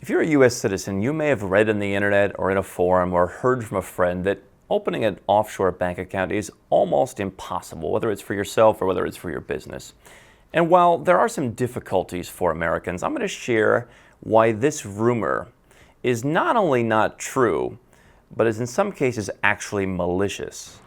If you're a U.S. citizen, you may have read on the internet or in a forum or heard from a friend that opening an offshore bank account is almost impossible, whether it's for yourself or whether it's for your business. And while there are some difficulties for Americans, I'm going to share why this rumor is not only not true, but is in some cases actually malicious.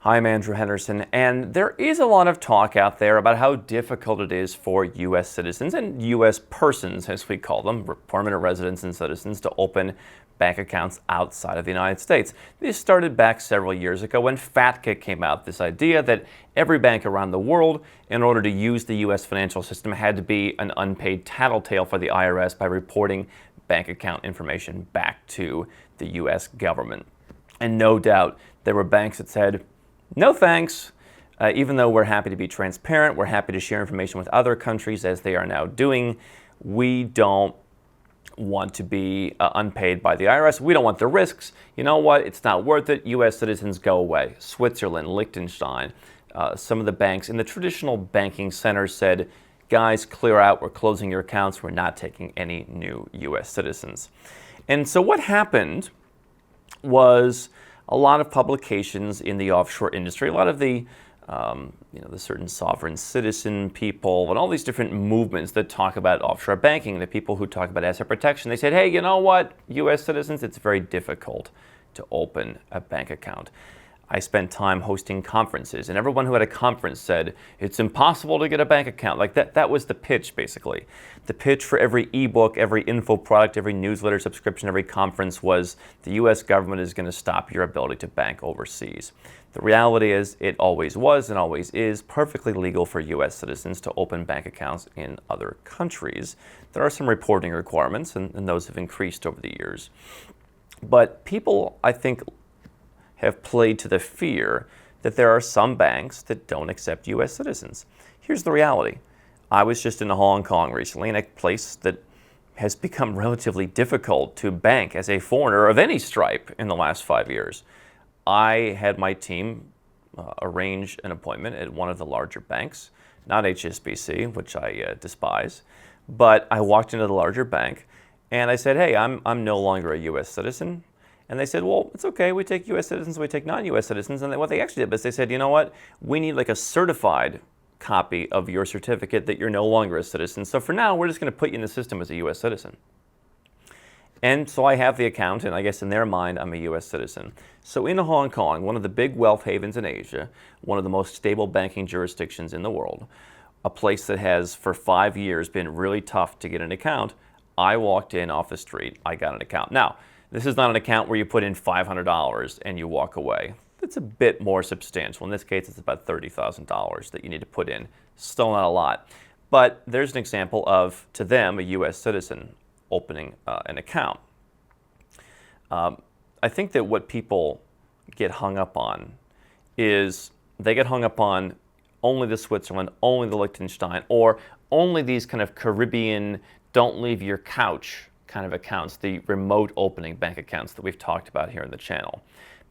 Hi, I'm Andrew Henderson, and there is a lot of talk out there about how difficult it is for U.S. citizens and U.S. persons, as we call them, permanent residents and citizens, to open bank accounts outside of the United States. This started back several years ago when FATCA came out, this idea that every bank around the world, in order to use the U.S. financial system, had to be an unpaid tattletale for the IRS by reporting bank account information back to the U.S. government. And no doubt there were banks that said, no thanks. Even though we're happy to be transparent, we're happy to share information with other countries as they are now doing, we don't want to be unpaid by the IRS. We don't want the risks. You know what? It's not worth it. U.S. citizens, go away. Switzerland, Lichtenstein, some of the banks in the traditional banking centers said, guys, clear out. We're closing your accounts. We're not taking any new U.S. citizens. And so what happened was a lot of publications in the offshore industry, a lot of the certain sovereign citizen people and all these different movements that talk about offshore banking, the people who talk about asset protection, they said, hey, you know what, U.S. citizens, it's very difficult to open a bank account. I spent time hosting conferences, and everyone who had a conference said, it's impossible to get a bank account. Like that was the pitch, basically. The pitch for every ebook, every info product, every newsletter subscription, every conference was the U.S. government is going to stop your ability to bank overseas. The reality is it always was and always is perfectly legal for U.S. citizens to open bank accounts in other countries. There are some reporting requirements, and those have increased over the years. But people, I think, have played to the fear that there are some banks that don't accept U.S. citizens. Here's the reality. I was just in Hong Kong recently, in a place that has become relatively difficult to bank as a foreigner of any stripe in the last 5 years. I had my team arrange an appointment at one of the larger banks, not HSBC, which I despise, but I walked into the larger bank and I said, hey, I'm no longer a U.S. citizen. And they said, well, it's okay, we take U.S. citizens, we take non-U.S. citizens. And what they actually did was they said, you know what, we need like a certified copy of your certificate that you're no longer a citizen. So for now, we're just going to put you in the system as a U.S. citizen. And so I have the account, and I guess in their mind, I'm a U.S. citizen. So in Hong Kong, one of the big wealth havens in Asia, one of the most stable banking jurisdictions in the world, a place that has for 5 years been really tough to get an account, I walked in off the street, I got an account. Now, this is not an account where you put in $500 and you walk away. It's a bit more substantial. In this case, it's about $30,000 that you need to put in. Still not a lot. But there's an example of, to them, a U.S. citizen opening an account. I think that what people get hung up on is they get hung up on only the Switzerland, only the Liechtenstein, or only these kind of Caribbean, don't leave your couch kind of accounts, the remote opening bank accounts that we've talked about here on the channel.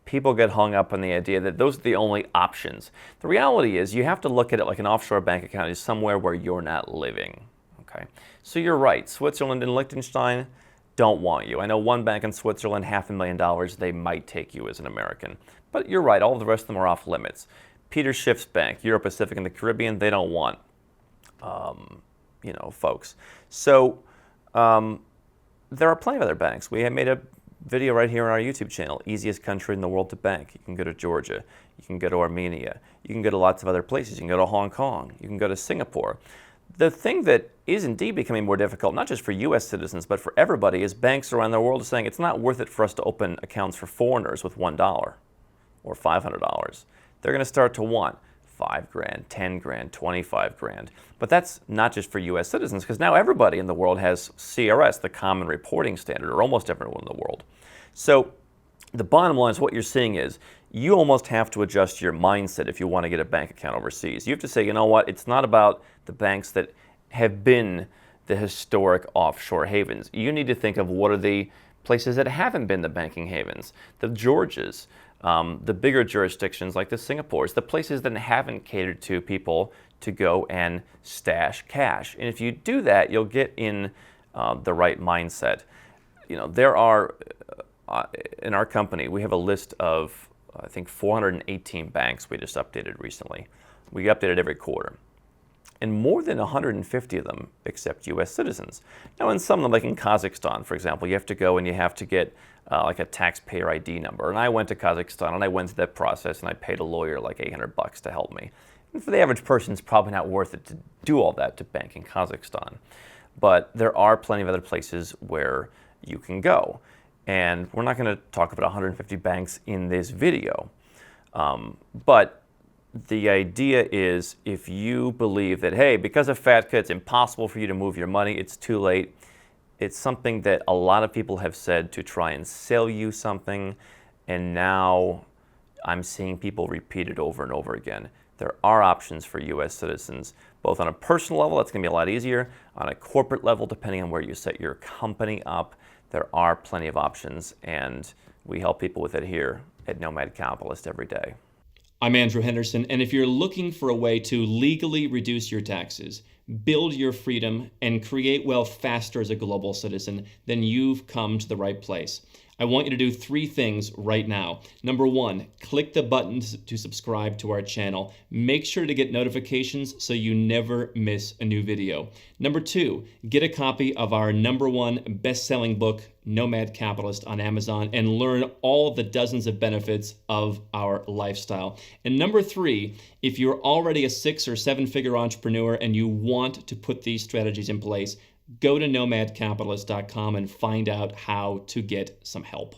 People get hung up on the idea that those are the only options. The reality is you have to look at it like an offshore bank account is somewhere where you're not living. Okay, so you're right, Switzerland and Liechtenstein don't want you. I know one bank in Switzerland, $500,000, they might take you as an American. But you're right, all the rest of them are off limits. Peter Schiff's bank, Europe, Pacific, and the Caribbean, they don't want, folks. So, there are plenty of other banks. We have made a video right here on our YouTube channel, easiest country in the world to bank. You can go to Georgia, you can go to Armenia, you can go to lots of other places, you can go to Hong Kong, you can go to Singapore. The thing that is indeed becoming more difficult, not just for U.S. citizens, but for everybody, is banks around the world are saying it's not worth it for us to open accounts for foreigners with $1 or $500. They're going to start to want $5,000, $10,000, $25,000. But that's not just for U.S. citizens, because now everybody in the world has CRS, the Common Reporting Standard, or almost everyone in the world. So the bottom line is what you're seeing is you almost have to adjust your mindset if you want to get a bank account overseas. You have to say, you know what, it's not about the banks that have been the historic offshore havens. You need to think of what are the places that haven't been the banking havens, the Georgias, the bigger jurisdictions like the Singapores, the places that haven't catered to people to go and stash cash. And if you do that, you'll get in the right mindset. There are, in our company, we have a list of, I think, 418 banks we just updated recently. We update it every quarter. And more than 150 of them accept U.S. citizens. Now, in some of them, like in Kazakhstan, for example, you have to go and you have to get like a taxpayer ID number. And I went to Kazakhstan and I went through that process and I paid a lawyer like $800 to help me. And for the average person, it's probably not worth it to do all that to bank in Kazakhstan. But there are plenty of other places where you can go. And we're not going to talk about 150 banks in this video. But the idea is, if you believe that, hey, because of FATCA, it's impossible for you to move your money, it's too late. It's something that a lot of people have said to try and sell you something. And now I'm seeing people repeat it over and over again. There are options for U.S. citizens, both on a personal level, that's going to be a lot easier. On a corporate level, depending on where you set your company up, there are plenty of options. And we help people with it here at Nomad Capitalist every day. I'm Andrew Henderson, and if you're looking for a way to legally reduce your taxes, build your freedom, and create wealth faster as a global citizen, then you've come to the right place. I want you to do 3 things right now. Number 1, click the button to subscribe to our channel. Make sure to get notifications so you never miss a new video. Number 2, get a copy of our #1 best-selling book, Nomad Capitalist, on Amazon, and learn all the dozens of benefits of our lifestyle. And number 3, if you're already a 6- or 7-figure entrepreneur and you want to put these strategies in place, go to nomadcapitalist.com and find out how to get some help.